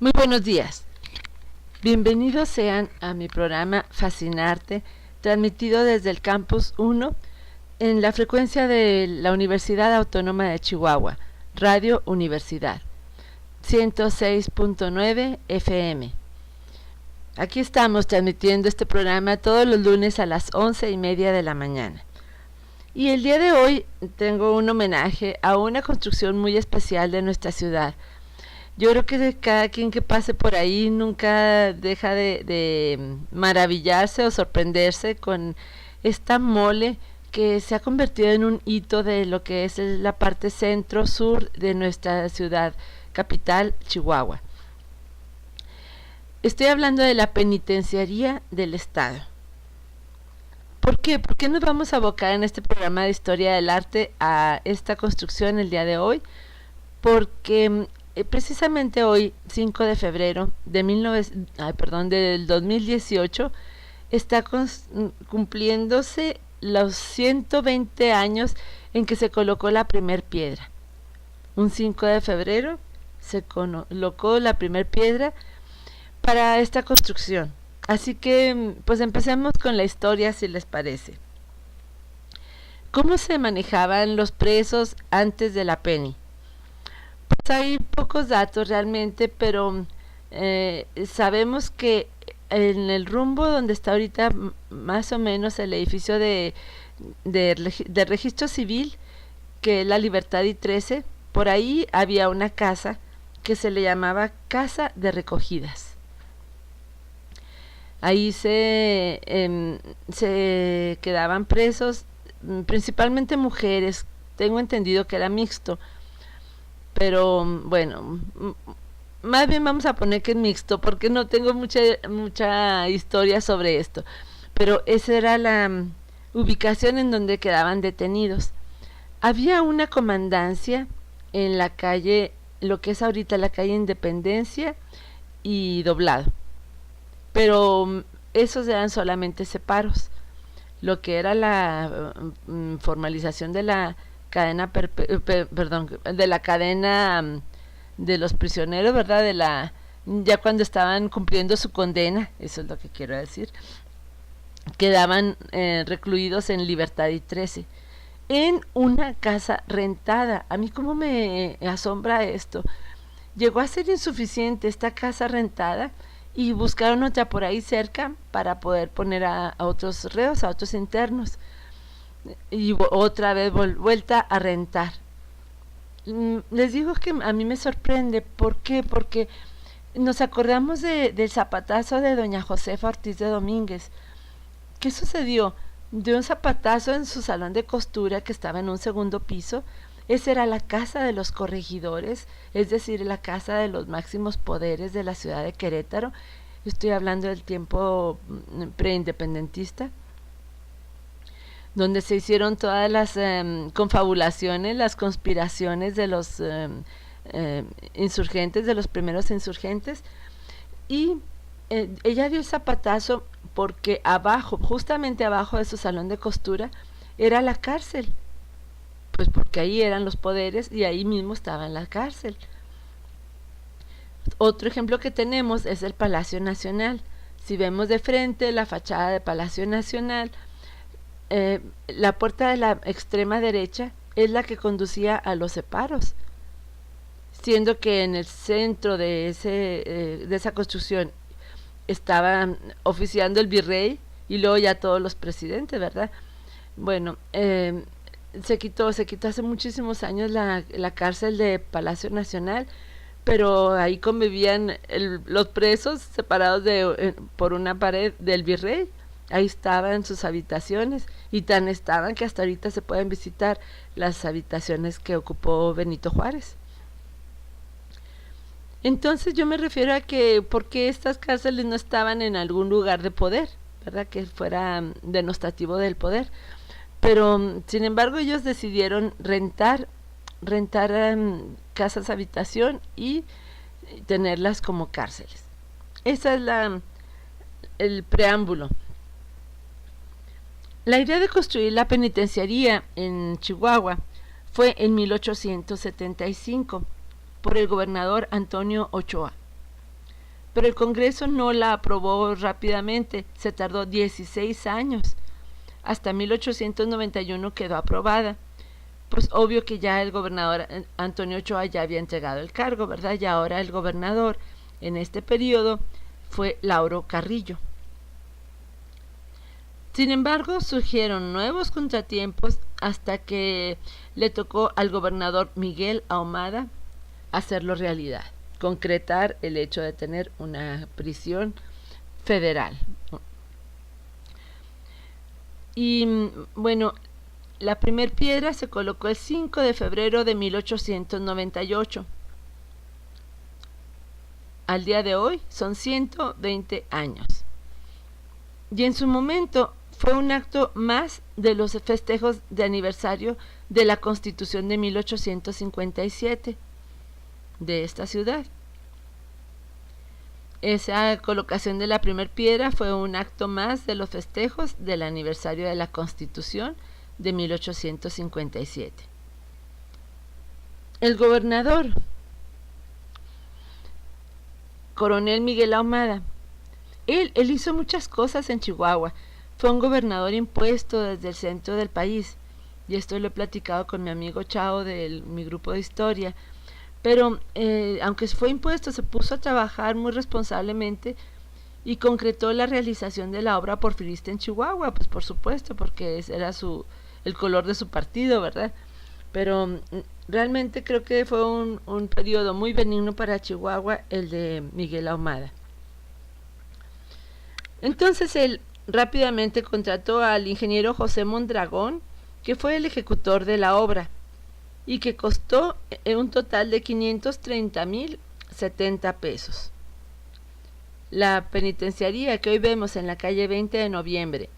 Muy buenos días. Bienvenidos sean a mi programa Fascinarte, transmitido desde el Campus 1 en la frecuencia de la Universidad Autónoma de Chihuahua, Radio Universidad, 106.9 FM. Aquí estamos transmitiendo este programa todos los lunes a las 11:30 de la mañana. Y el día de hoy tengo un homenaje a una construcción muy especial de nuestra ciudad. Yo creo que cada quien que pase por ahí nunca deja de maravillarse o sorprenderse con esta mole que se ha convertido en un hito de lo que es la parte centro-sur de nuestra ciudad capital, Chihuahua. Estoy hablando de la penitenciaría del Estado. ¿Por qué? ¿Por qué nos vamos a abocar en este programa de Historia del Arte a esta construcción el día de hoy? Porque precisamente hoy, 5 de febrero del 2018, está cumpliéndose los 120 años en que se colocó la primer piedra. Un 5 de febrero se colocó la primer piedra para esta construcción. Así que, pues empecemos con la historia, si les parece. ¿Cómo se manejaban los presos antes de la Penny? Pues hay pocos datos realmente, pero sabemos que en el rumbo donde está ahorita más o menos el edificio de registro civil, que es la Libertad y 13, por ahí había una casa que se le llamaba Casa de Recogidas. Ahí se quedaban presos, principalmente mujeres. Tengo entendido que era mixto, pero bueno, más bien vamos a poner que es mixto, porque no tengo mucha historia sobre esto. Pero esa era la ubicación en donde quedaban detenidos. Había una comandancia en la calle, lo que es ahorita la calle Independencia y Doblado. Pero esos eran solamente separos. Lo que era la formalización de la cadena de la cadena de los prisioneros, ¿verdad? Ya cuando estaban cumpliendo su condena, eso es lo que quiero decir, quedaban recluidos en Libertad y 13, en una casa rentada. A mí cómo me asombra esto. Llegó a ser insuficiente esta casa rentada y buscaron otra por ahí cerca para poder poner a otros reos, a otros internos, y otra vez vuelta a rentar. Les digo que a mí me sorprende. ¿Por qué? Porque nos acordamos del zapatazo de doña Josefa Ortiz de Domínguez. ¿Qué sucedió? Dio un zapatazo en su salón de costura que estaba en un segundo piso. Esa era la casa de los corregidores, es decir, la casa de los máximos poderes de la ciudad de Querétaro. Estoy hablando del tiempo preindependentista, donde se hicieron todas las confabulaciones, las conspiraciones de los insurgentes, de los primeros insurgentes. Y ella dio el zapatazo porque abajo, justamente abajo de su salón de costura, era la cárcel. Pues porque ahí eran los poderes y ahí mismo estaba en la cárcel. Otro ejemplo que tenemos es el Palacio Nacional. Si vemos de frente la fachada del Palacio Nacional, la puerta de la extrema derecha es la que conducía a los separos, siendo que en el centro de esa construcción estaba oficiando el virrey y luego ya todos los presidentes, ¿verdad? Bueno, se quitó hace muchísimos años la cárcel de Palacio Nacional, pero ahí convivían los presos separados por una pared del virrey. Ahí estaban sus habitaciones, y tan estaban que hasta ahorita se pueden visitar las habitaciones que ocupó Benito Juárez. Entonces yo me refiero a que por qué estas cárceles no estaban en algún lugar de poder, ¿verdad? Que fuera denostativo del poder. Pero, sin embargo, ellos decidieron rentar casas habitación y tenerlas como cárceles. Esa es el preámbulo. La idea de construir la penitenciaría en Chihuahua fue en 1875 por el gobernador Antonio Ochoa. pero el Congreso no la aprobó rápidamente, se tardó 16 años. Hasta 1891 quedó aprobada. Pues obvio que ya el gobernador Antonio Ochoa ya había entregado el cargo, ¿verdad? Y ahora el gobernador en este periodo fue Lauro Carrillo. Sin embargo, surgieron nuevos contratiempos hasta que le tocó al gobernador Miguel Ahumada hacerlo realidad, concretar el hecho de tener una prisión federal. Y bueno, la primer piedra se colocó el 5 de febrero de 1898. Al día de hoy son 120 años. Y en su momento fue un acto más de los festejos de aniversario de la Constitución de 1857 de esta ciudad. Esa colocación de la primer piedra fue un acto más de los festejos del aniversario de la Constitución de 1857. El gobernador, coronel Miguel Ahumada, él hizo muchas cosas en Chihuahua. Fue un gobernador impuesto desde el centro del país, y esto lo he platicado con mi amigo Chao de mi grupo de historia. Pero aunque fue impuesto, se puso a trabajar muy responsablemente y concretó la realización de la obra porfirista en Chihuahua, pues por supuesto, porque ese era el color de su partido, ¿verdad? Pero realmente creo que fue un periodo muy benigno para Chihuahua, el de Miguel Ahumada. Entonces él rápidamente contrató al ingeniero José Mondragón, que fue el ejecutor de la obra, y que costó un total de 530,070 pesos. La penitenciaría que hoy vemos en la calle 20 de noviembre,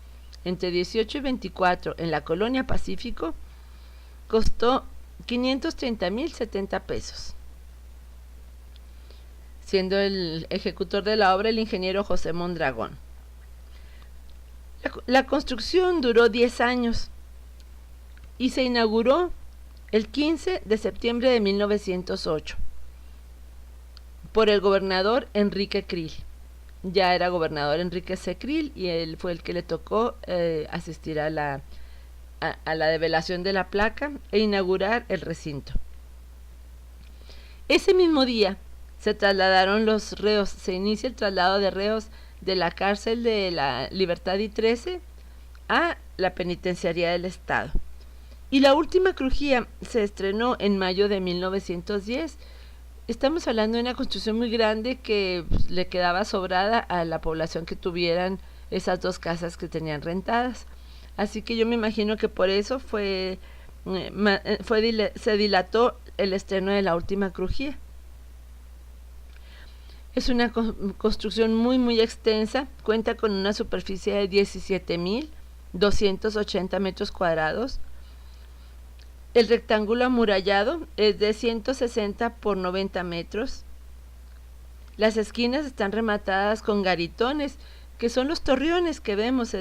entre 18 y 24, en la colonia Pacífico, costó 530,070 pesos, siendo el ejecutor de la obra el ingeniero José Mondragón. La construcción duró 10 años y se inauguró el 15 de septiembre de 1908 por el gobernador Enrique Krill. Ya era gobernador Enrique C. Krill y él fue el que le tocó asistir a la develación de la placa e inaugurar el recinto. Ese mismo día se trasladaron los reos, se inicia el traslado de reos de la cárcel de la Libertad y 13 a la penitenciaría del Estado. Y la última crujía se estrenó en mayo de 1910. Estamos hablando de una construcción muy grande que le quedaba sobrada a la población que tuvieran esas dos casas que tenían rentadas. Así que yo me imagino que por eso se dilató el estreno de la última crujía. Es una construcción muy extensa, cuenta con una superficie de 17,280 metros cuadrados. El rectángulo amurallado es de 160 por 90 metros. Las esquinas están rematadas con garitones, que son los torreones que vemos,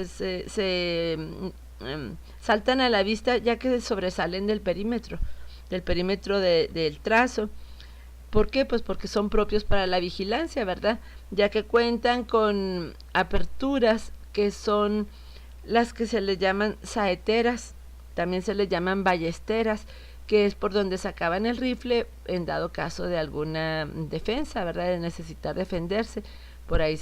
saltan a la vista ya que sobresalen del perímetro del trazo. ¿Por qué? Pues porque son propios para la vigilancia, ¿verdad? Ya que cuentan con aperturas que son las que se les llaman saeteras, también se les llaman ballesteras, que es por donde sacaban el rifle en dado caso de alguna defensa, ¿verdad? De necesitar defenderse. Por ahí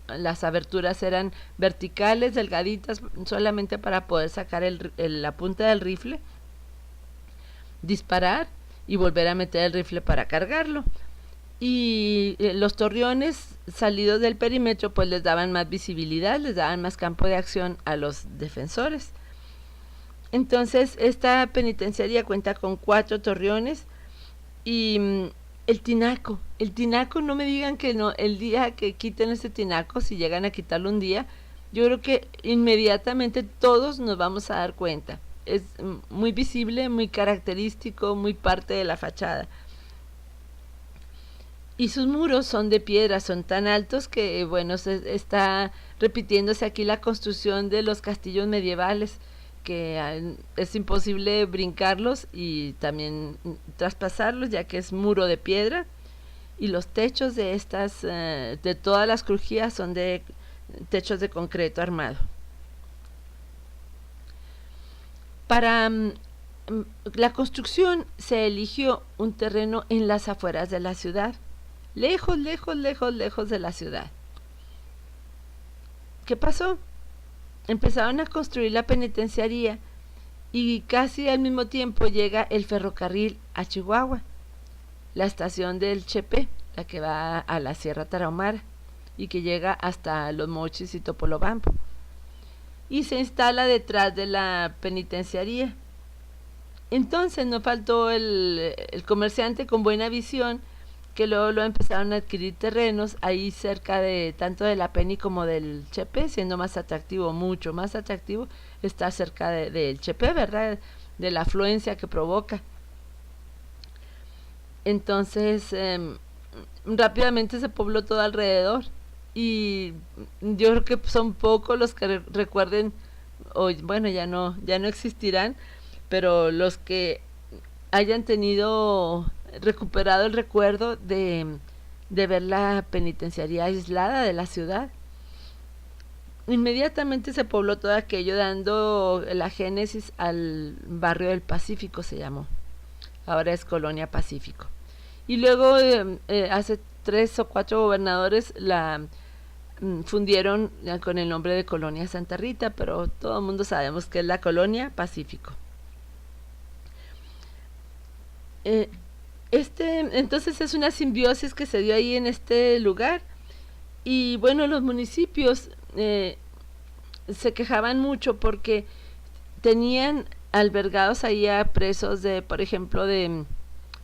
las aberturas eran verticales, delgaditas, solamente para poder sacar la punta del rifle, disparar y volver a meter el rifle para cargarlo. Y los torreones salidos del perímetro pues les daban más visibilidad, les daban más campo de acción a los defensores. Entonces esta penitenciaría cuenta con 4 torreones y el tinaco, no me digan que no, el día que quiten ese tinaco, si llegan a quitarlo un día, yo creo que inmediatamente todos nos vamos a dar cuenta. Es muy visible, muy característico, muy parte de la fachada. Y sus muros son de piedra, son tan altos que, bueno, se está repitiéndose aquí la construcción de los castillos medievales, que es imposible brincarlos y también traspasarlos, ya que es muro de piedra. y los techos de de todas las crujías son de techos de concreto armado. Para la construcción se eligió un terreno en las afueras de la ciudad, lejos, lejos, lejos, lejos de la ciudad. ¿Qué pasó? Empezaron a construir la penitenciaría y casi al mismo tiempo llega el ferrocarril a Chihuahua, la estación del Chepe, la que va a la Sierra Tarahumara y que llega hasta Los Mochis y Topolobampo, y se instala detrás de la penitenciaría. Entonces no faltó el comerciante con buena visión, que luego empezaron a adquirir terrenos ahí cerca de tanto de la Peni como del Chepe, siendo más atractivo, mucho más atractivo estar cerca del Chepe, ¿verdad? De la afluencia que provoca. Entonces rápidamente se pobló todo alrededor y yo creo que son pocos los que recuerden, o bueno, ya no existirán, pero los que hayan recuperado el recuerdo de ver la penitenciaría aislada de la ciudad. Inmediatamente se pobló todo aquello, dando la génesis al barrio del Pacífico, se llamó. Ahora es Colonia Pacífico. Y luego hace 3 o 4 gobernadores la fundieron con el nombre de Colonia Santa Rita, pero todo el mundo sabemos que es la Colonia Pacífico. Entonces es una simbiosis que se dio ahí en este lugar, y bueno, los municipios se quejaban mucho porque tenían albergados ahí a presos de, por ejemplo,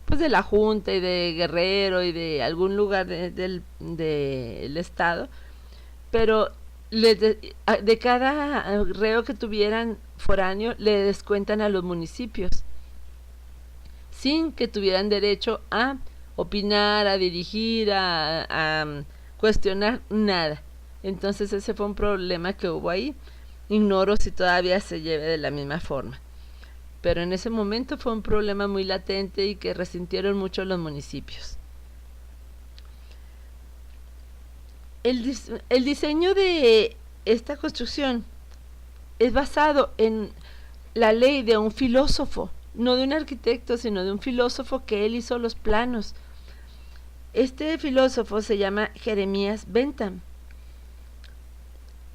pues de la Junta y de Guerrero y de algún lugar del estado, pero de cada reo que tuvieran foráneo le descuentan a los municipios, sin que tuvieran derecho a opinar, a dirigir, a cuestionar nada. Entonces ese fue un problema que hubo ahí. Ignoro si todavía se lleve de la misma forma, pero en ese momento fue un problema muy latente y que resintieron mucho los municipios. El diseño de esta construcción es basado en la ley de un filósofo, no de un arquitecto, sino de un filósofo que él hizo los planos. Este filósofo se llama Jeremías Bentham.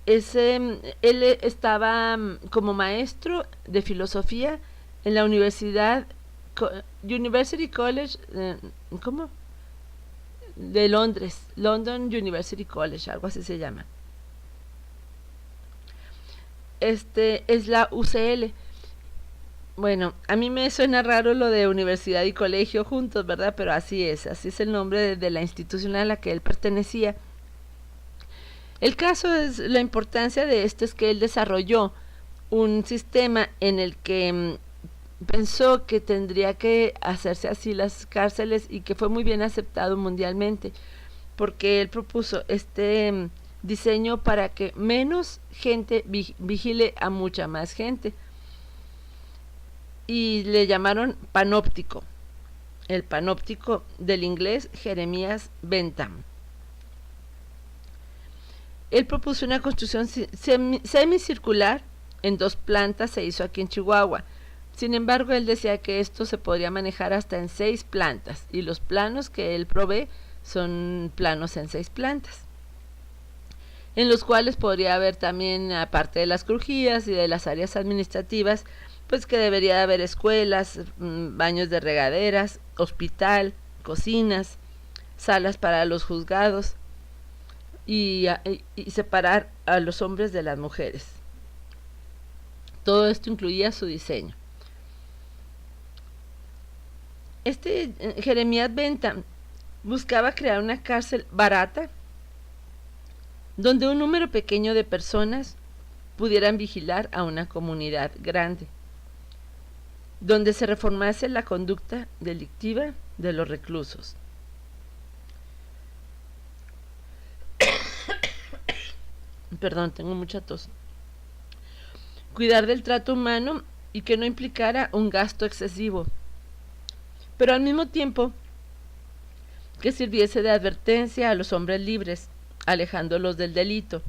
Él estaba como maestro de filosofía en la University College, ¿cómo? De Londres, London University College, algo así se llama. Es la UCL. Bueno, a mí me suena raro lo de universidad y colegio juntos, ¿verdad? Pero así es el nombre de la institución a la que él pertenecía. El caso es, la importancia de esto es que él desarrolló un sistema en el que pensó que tendría que hacerse así las cárceles, y que fue muy bien aceptado mundialmente, porque él propuso este diseño para que menos gente vigile a mucha más gente, y le llamaron panóptico, el panóptico del inglés Jeremías Bentham. Él propuso una construcción semicircular en 2 plantas, se hizo aquí en Chihuahua. Sin embargo, él decía que esto se podría manejar hasta en 6 plantas, y los planos que él provee son planos en 6 plantas, en los cuales podría haber también, aparte de las crujías y de las áreas administrativas, pues que debería haber escuelas, baños de regaderas, hospital, cocinas, salas para los juzgados, y separar a los hombres de las mujeres. Todo esto incluía su diseño. Jeremías Bentham buscaba crear una cárcel barata donde un número pequeño de personas pudieran vigilar a una comunidad grande, donde se reformase la conducta delictiva de los reclusos. Perdón, tengo mucha tos. Cuidar del trato humano y que no implicara un gasto excesivo, pero al mismo tiempo que sirviese de advertencia a los hombres libres, alejándolos del delito.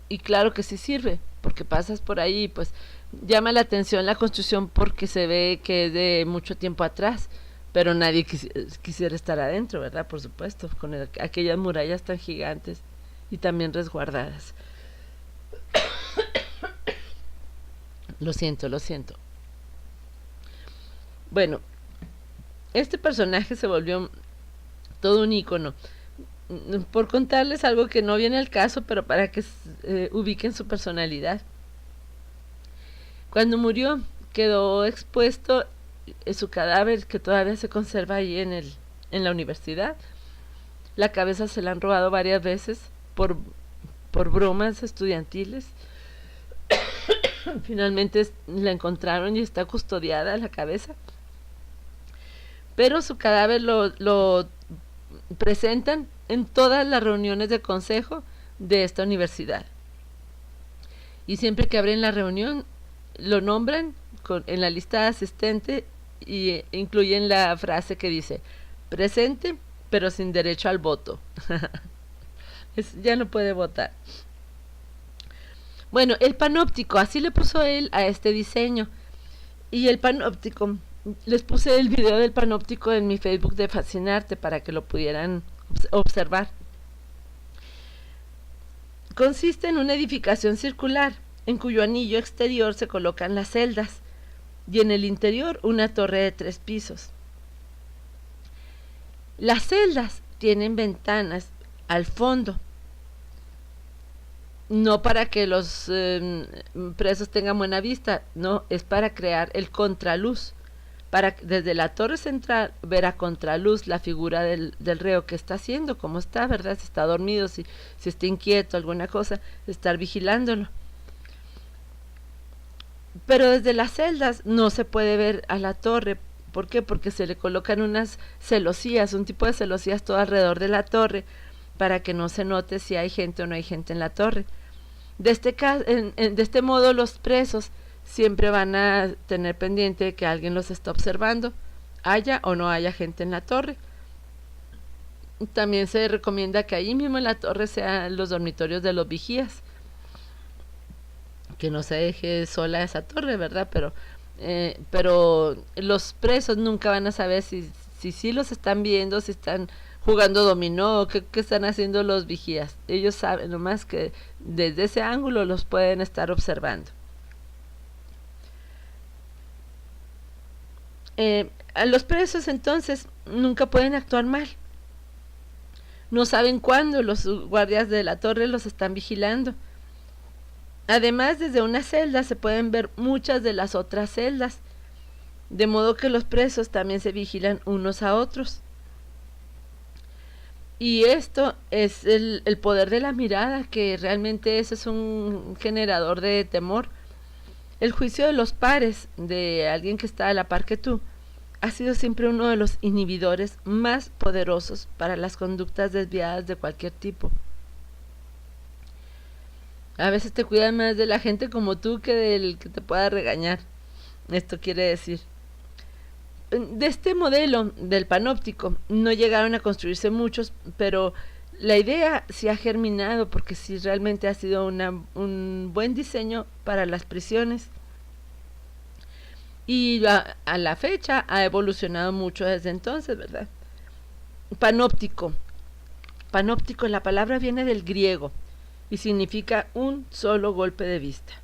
Y claro que sí sirve, porque pasas por ahí, pues llama la atención la construcción porque se ve que es de mucho tiempo atrás, pero nadie quisiera estar adentro, ¿verdad? Por supuesto, con aquellas murallas tan gigantes y también resguardadas. Lo siento, lo siento. Bueno, este personaje se volvió todo un ícono. Por contarles algo que no viene al caso, pero para que ubiquen su personalidad. Cuando murió, quedó expuesto su cadáver, que todavía se conserva ahí en la universidad. La cabeza se la han robado varias veces por bromas estudiantiles. Finalmente la encontraron y está custodiada la cabeza. Pero su cadáver lo presentan en todas las reuniones de consejo de esta universidad. Y siempre que abren la reunión, lo nombran en la lista de asistente y incluyen la frase que dice: presente, pero sin derecho al voto. Ya no puede votar. Bueno, el panóptico, así le puso él a este diseño. Y el panóptico, les puse el video del panóptico en mi Facebook de Fascinarte para que lo pudieran observar. Consiste en una edificación circular, en cuyo anillo exterior se colocan las celdas, y en el interior una torre de 3 pisos. Las celdas tienen ventanas al fondo, no para que los presos tengan buena vista, no, es para crear el contraluz, para desde la torre central ver a contraluz la figura del reo que está haciendo, cómo está, ¿verdad? Si está dormido, si está inquieto, alguna cosa, estar vigilándolo. Pero desde las celdas no se puede ver a la torre. ¿Por qué? Porque se le colocan unas celosías, un tipo de celosías todo alrededor de la torre, para que no se note si hay gente o no hay gente en la torre. De este modo los presos siempre van a tener pendiente que alguien los está observando, haya o no haya gente en la torre. También se recomienda que ahí mismo en la torre sean los dormitorios de los vigías, que no se deje sola esa torre, ¿verdad? Pero los presos nunca van a saber si los están viendo, si están jugando dominó, qué están haciendo los vigías. Ellos saben nomás que desde ese ángulo los pueden estar observando. A los presos entonces nunca pueden actuar mal. No saben cuándo los guardias de la torre los están vigilando. Además, desde una celda se pueden ver muchas de las otras celdas, de modo que los presos también se vigilan unos a otros. Y esto es el poder de la mirada, que realmente eso es un generador de temor. El juicio de los pares, de alguien que está a la par que tú, ha sido siempre uno de los inhibidores más poderosos para las conductas desviadas de cualquier tipo. A veces te cuidan más de la gente como tú que del que te pueda regañar. Esto quiere decir, de este modelo del panóptico no llegaron a construirse muchos, pero la idea sí ha germinado, porque sí realmente ha sido un buen diseño para las prisiones. Y a la fecha ha evolucionado mucho desde entonces, ¿verdad? Panóptico. Panóptico, la palabra viene del griego y significa un solo golpe de vista.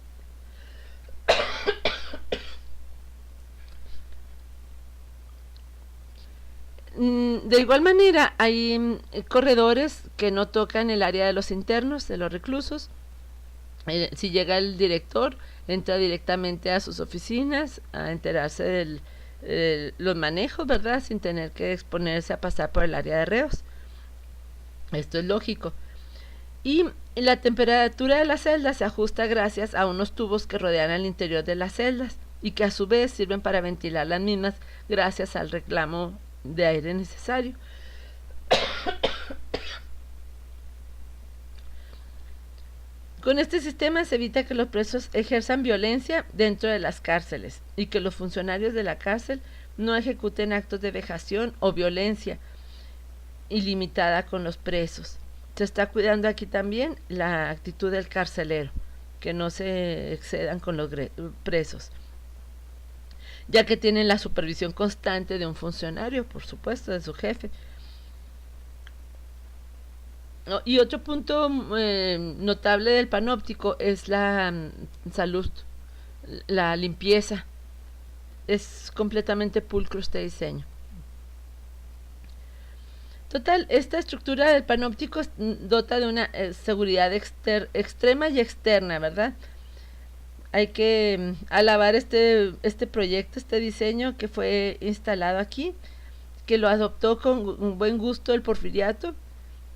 De igual manera, hay corredores que no tocan el área de los internos, de los reclusos. Si llega el director, entra directamente a sus oficinas a enterarse de los manejos, ¿verdad? Sin tener que exponerse a pasar por el área de reos. Esto es lógico. Y la temperatura de la celda se ajusta gracias a unos tubos que rodean el interior de las celdas y que a su vez sirven para ventilar las mismas gracias al reclamo de aire necesario. Con este sistema se evita que los presos ejerzan violencia dentro de las cárceles y que los funcionarios de la cárcel no ejecuten actos de vejación o violencia ilimitada con los presos. Se está cuidando aquí también la actitud del carcelero, que no se excedan con los presos, ya que tienen la supervisión constante de un funcionario, por supuesto, de su jefe. Y otro punto notable del panóptico es la salud, la limpieza. Es completamente pulcro este diseño. Total, esta estructura del panóptico dota de una seguridad extrema y externa, ¿verdad? Hay que alabar este proyecto, este diseño que fue instalado aquí, que lo adoptó con un buen gusto el Porfiriato.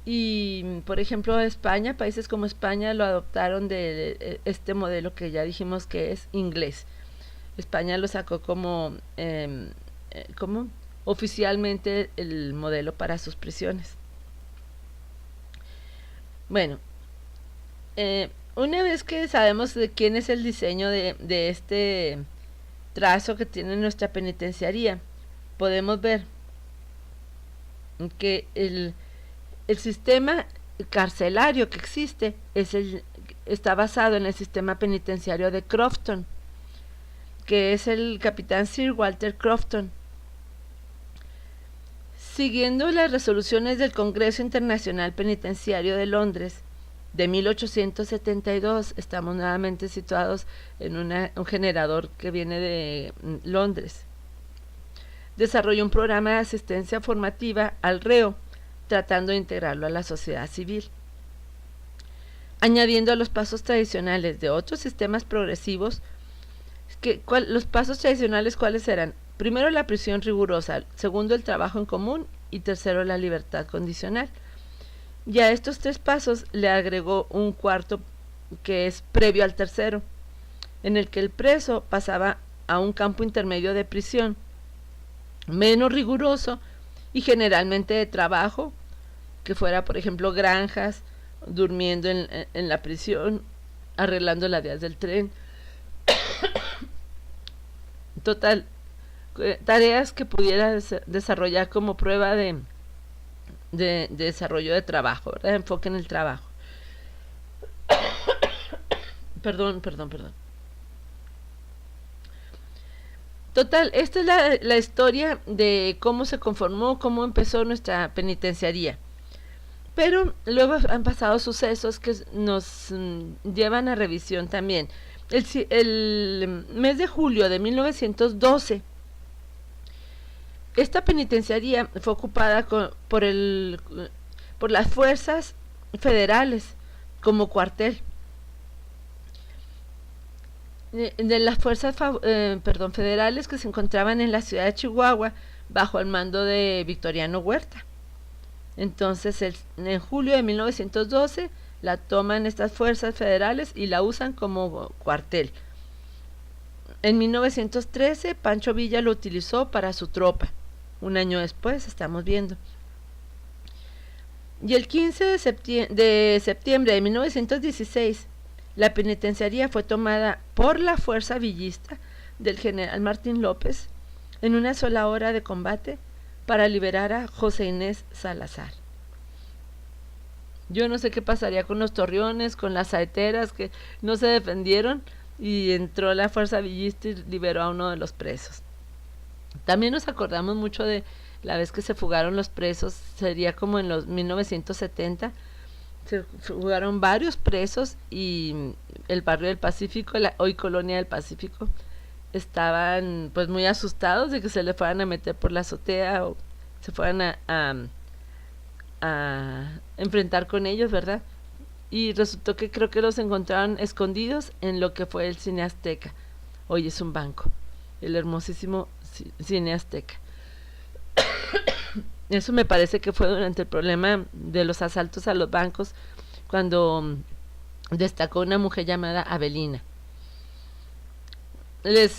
Y, por ejemplo, España, países como España lo adoptaron de este modelo que ya dijimos que es inglés. España lo sacó como oficialmente el modelo para sus prisiones. Bueno, una vez que sabemos de quién es el diseño de este trazo que tiene nuestra penitenciaría, podemos ver que el sistema carcelario que existe está basado en el sistema penitenciario de Crofton, que es el capitán Sir Walter Crofton. Siguiendo las resoluciones del Congreso Internacional Penitenciario de Londres de 1872, estamos nuevamente situados en un generador que viene de Londres. Desarrolló un programa de asistencia formativa al reo, tratando de integrarlo a la sociedad civil, añadiendo a los pasos tradicionales de otros sistemas progresivos. Los pasos tradicionales, ¿cuáles eran? Primero, la prisión rigurosa, segundo, el trabajo en común y tercero, la libertad condicional. Y a estos tres pasos le agregó un cuarto que es previo al tercero, en el que el preso pasaba a un campo intermedio de prisión, menos riguroso y generalmente de trabajo, que fuera, por ejemplo, granjas, durmiendo en la prisión, arreglando las vías del tren. Total, tareas que pudiera desarrollar como prueba de desarrollo de trabajo, ¿verdad? Enfoque en el trabajo. Perdón. Total, esta es la historia de cómo se conformó, cómo empezó nuestra penitenciaría. Pero luego han pasado sucesos que nos llevan a revisión también. El mes de julio de 1912, esta penitenciaría fue ocupada por las fuerzas federales como cuartel. De las fuerzas federales que se encontraban en la ciudad de Chihuahua bajo el mando de Victoriano Huerta. Entonces, en julio de 1912 la toman estas fuerzas federales y la usan como cuartel. En 1913 Pancho Villa lo utilizó para su tropa. Un año después, estamos viendo. Y el 15 de septiembre de 1916, la penitenciaría fue tomada por la fuerza villista del general Martín López en una sola hora de combate para liberar a José Inés Salazar. Yo no sé qué pasaría con los torreones, con las saeteras que no se defendieron, y entró la fuerza villista y liberó a uno de los presos. También nos acordamos mucho de la vez que se fugaron los presos, sería como en los 1970, se fugaron varios presos y el barrio del Pacífico, hoy Colonia del Pacífico, estaban pues muy asustados de que se le fueran a meter por la azotea o se fueran a enfrentar con ellos, ¿verdad? Y resultó que creo que los encontraron escondidos en lo que fue el Cine Azteca. Hoy es un banco, el hermosísimo Cine Azteca. Eso me parece que fue durante el problema de los asaltos a los bancos, cuando destacó una mujer llamada Avelina. Les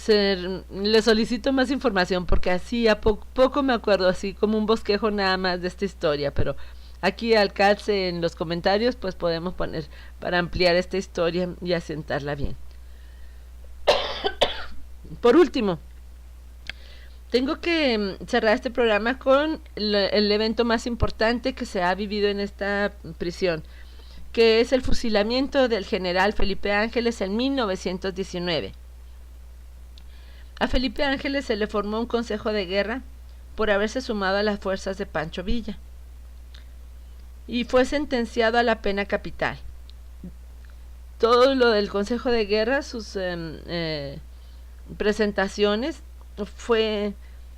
solicito más información porque así a poco me acuerdo, así como un bosquejo nada más de esta historia, pero aquí al calce en los comentarios pues podemos poner para ampliar esta historia y asentarla bien. Por último, tengo que cerrar este programa con el evento más importante que se ha vivido en esta prisión, que es el fusilamiento del general Felipe Ángeles en 1919. A Felipe Ángeles se le formó un consejo de guerra por haberse sumado a las fuerzas de Pancho Villa y fue sentenciado a la pena capital. Todo lo del consejo de guerra, sus presentaciones,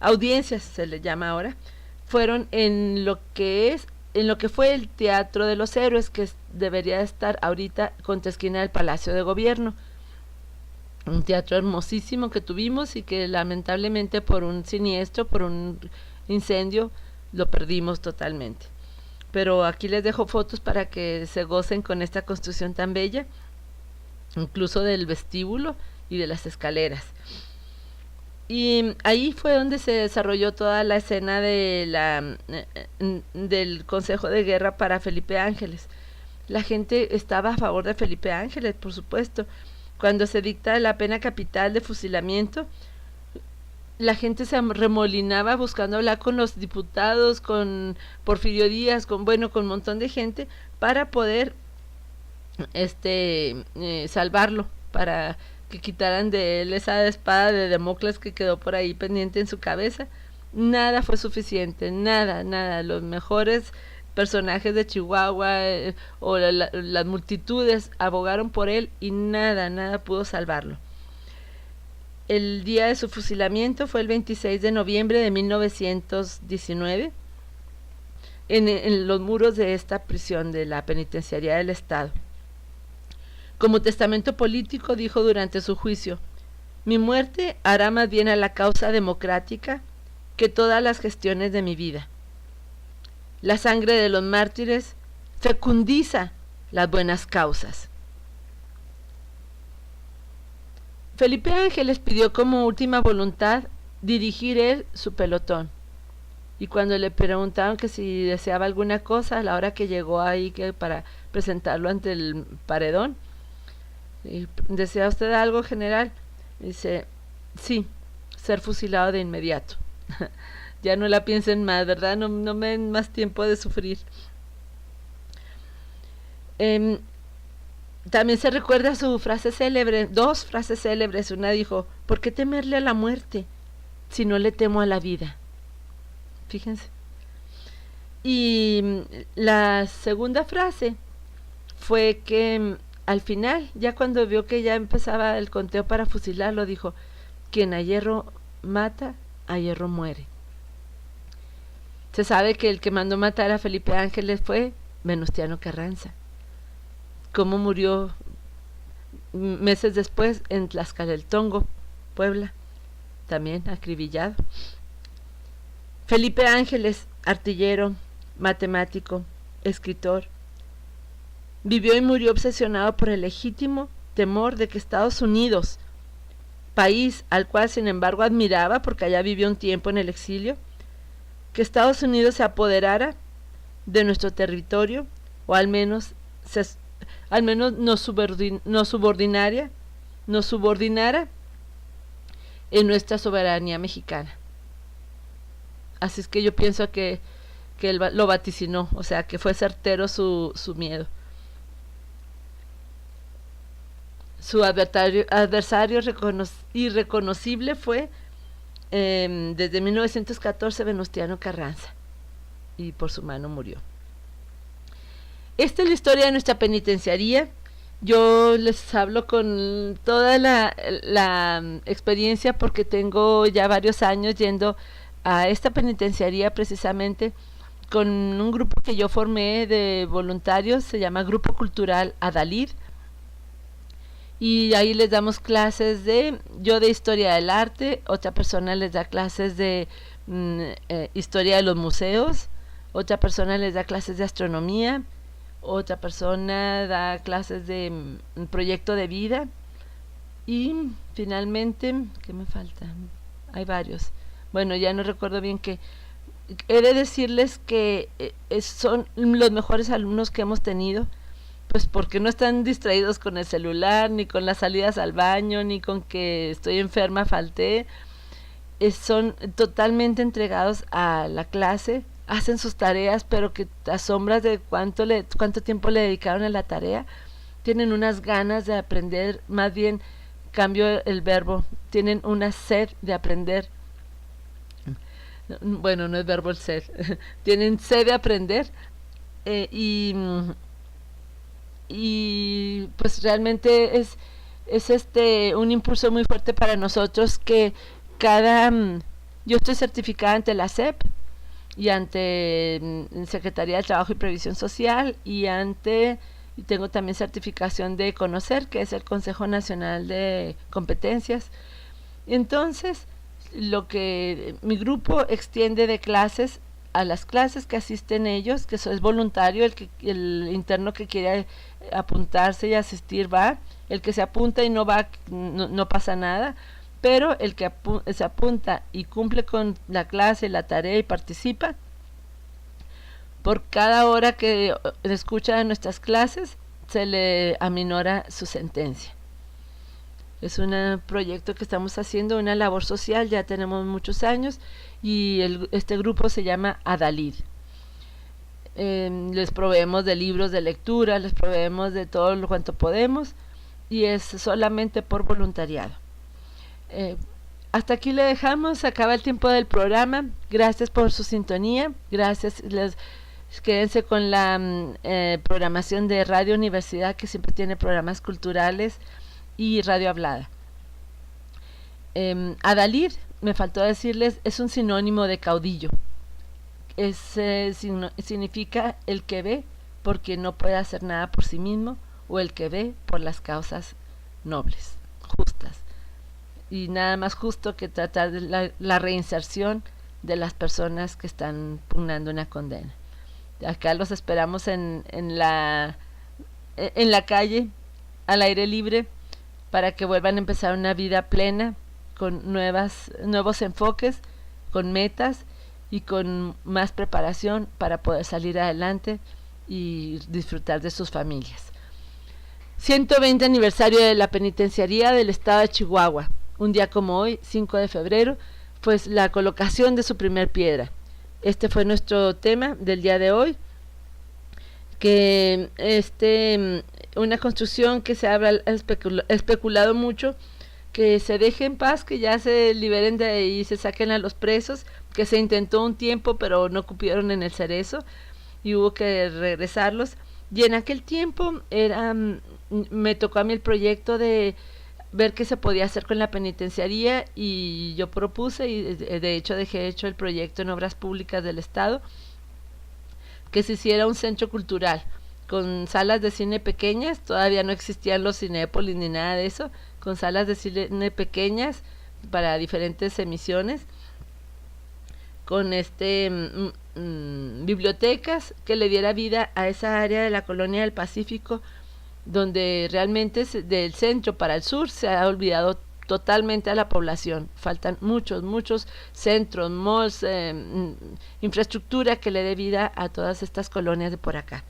audiencias se le llama ahora, fueron en lo que fue el Teatro de los Héroes, que debería estar ahorita contra esquina del Palacio de Gobierno. Un teatro hermosísimo que tuvimos y que lamentablemente por un siniestro, por un incendio, lo perdimos totalmente. Pero aquí les dejo fotos para que se gocen con esta construcción tan bella, incluso del vestíbulo y de las escaleras. Y ahí fue donde se desarrolló toda la escena de del Consejo de Guerra para Felipe Ángeles. La gente estaba a favor de Felipe Ángeles, por supuesto. Cuando se dicta la pena capital de fusilamiento, la gente se remolinaba buscando hablar con los diputados, con Porfirio Díaz, con un montón de gente para poder salvarlo, para que quitaran de él esa espada de Damocles que quedó por ahí pendiente en su cabeza. Nada fue suficiente, nada. Los mejores personajes de Chihuahua o las multitudes abogaron por él y nada pudo salvarlo. El día de su fusilamiento fue el 26 de noviembre de 1919 en los muros de esta prisión de la Penitenciaría del Estado. Como testamento político dijo durante su juicio: mi muerte hará más bien a la causa democrática que todas las gestiones de mi vida. La sangre de los mártires fecundiza las buenas causas. Felipe Ángeles pidió como última voluntad dirigir él su pelotón. Y cuando le preguntaron que si deseaba alguna cosa, a la hora que llegó ahí para presentarlo ante el paredón, ¿desea usted algo, general? Dice, sí, ser fusilado de inmediato. Ya no la piensen más, ¿verdad? No me den más tiempo de sufrir. También se recuerda su frase célebre, dos frases célebres. Una dijo: ¿por qué temerle a la muerte si no le temo a la vida? Fíjense. Y la segunda frase fue que al final, ya cuando vio que ya empezaba el conteo para fusilarlo, dijo: quien a hierro mata, a hierro muere. Se sabe que el que mandó matar a Felipe Ángeles fue Venustiano Carranza. Cómo murió meses después en Tlaxcaltenango, Puebla, también acribillado. Felipe Ángeles, artillero, matemático, escritor, vivió y murió obsesionado por el legítimo temor de que Estados Unidos, país al cual sin embargo admiraba porque allá vivió un tiempo en el exilio, que Estados Unidos se apoderara de nuestro territorio, o al menos nos subordinara en nuestra soberanía mexicana. Así es que yo pienso que él lo vaticinó, o sea, que fue certero su miedo. Su adversario irreconocible fue desde 1914 Venustiano Carranza, y por su mano murió. Esta es la historia de nuestra penitenciaría. Yo les hablo con toda la experiencia porque tengo ya varios años yendo a esta penitenciaría precisamente con un grupo que yo formé de voluntarios, se llama Grupo Cultural Adalid, y ahí les damos clases de historia del arte, otra persona les da clases de historia de los museos, otra persona les da clases de astronomía, otra persona da clases de proyecto de vida, y finalmente, ¿qué me falta? Hay varios. Bueno, ya no recuerdo bien qué. He de decirles que son los mejores alumnos que hemos tenido, pues porque no están distraídos con el celular, ni con las salidas al baño, ni con que estoy enferma, falté. son totalmente entregados a la clase, hacen sus tareas, pero que te asombras de cuánto tiempo le dedicaron a la tarea. Tienen unas ganas de aprender, más bien cambio el verbo, tienen una sed de aprender. Bueno, no es verbo el sed, tienen sed de aprender, eh, y, y pues realmente es un impulso muy fuerte para nosotros que cada yo estoy certificada ante la SEP y ante Secretaría de Trabajo y Previsión Social y tengo también certificación de CONOCER, que es el Consejo Nacional de Competencias. Entonces, lo que mi grupo extiende de clases a las clases que asisten ellos, que eso es voluntario, el interno que quiere apuntarse y asistir va, el que se apunta y no va, no pasa nada, pero el que se apunta y cumple con la clase, la tarea y participa, por cada hora que escucha nuestras clases se le aminora su sentencia. Es un proyecto que estamos haciendo, una labor social, ya tenemos muchos años, y este grupo se llama Adalid. Les proveemos de libros de lectura, les proveemos de todo lo cuanto podemos, y es solamente por voluntariado. Hasta aquí le dejamos, se acaba el tiempo del programa. Gracias por su sintonía, gracias, quédense con la programación de Radio Universidad, que siempre tiene programas culturales, y radio hablada. Adalid, me faltó decirles, es un sinónimo de caudillo. Significa el que ve porque no puede hacer nada por sí mismo, o el que ve por las causas nobles, justas, y nada más justo que tratar de la reinserción de las personas que están pugnando una condena. Acá los esperamos en la calle, al aire libre, para que vuelvan a empezar una vida plena, con nuevos enfoques, con metas y con más preparación para poder salir adelante y disfrutar de sus familias. 120 aniversario de la penitenciaría del estado de Chihuahua. Un día como hoy, 5 de febrero, pues la colocación de su primer piedra. Este fue nuestro tema del día de hoy, que una construcción que se ha especulado mucho, que se deje en paz, que ya se liberen de ahí y se saquen a los presos, que se intentó un tiempo pero no cupieron en el Cerezo y hubo que regresarlos. Y en aquel tiempo me tocó a mí el proyecto de ver qué se podía hacer con la penitenciaría, y yo propuse, y de hecho dejé hecho el proyecto en Obras Públicas del Estado, que se hiciera un centro cultural con salas de cine pequeñas. Todavía no existían los Cinépolis ni nada de eso, con salas de cine pequeñas para diferentes emisiones, con bibliotecas, que le diera vida a esa área de la colonia del Pacífico, donde realmente del centro para el sur se ha olvidado totalmente a la población. Faltan muchos centros, malls, infraestructura que le dé vida a todas estas colonias de por acá.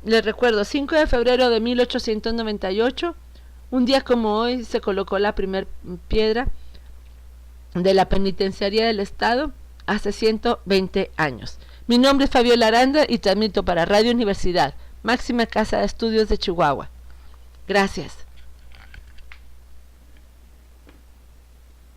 Les recuerdo, 5 de febrero de 1898, un día como hoy, se colocó la primer piedra de la penitenciaría del Estado, hace 120 años. Mi nombre es Fabiola Aranda y transmito para Radio Universidad, máxima casa de estudios de Chihuahua. Gracias.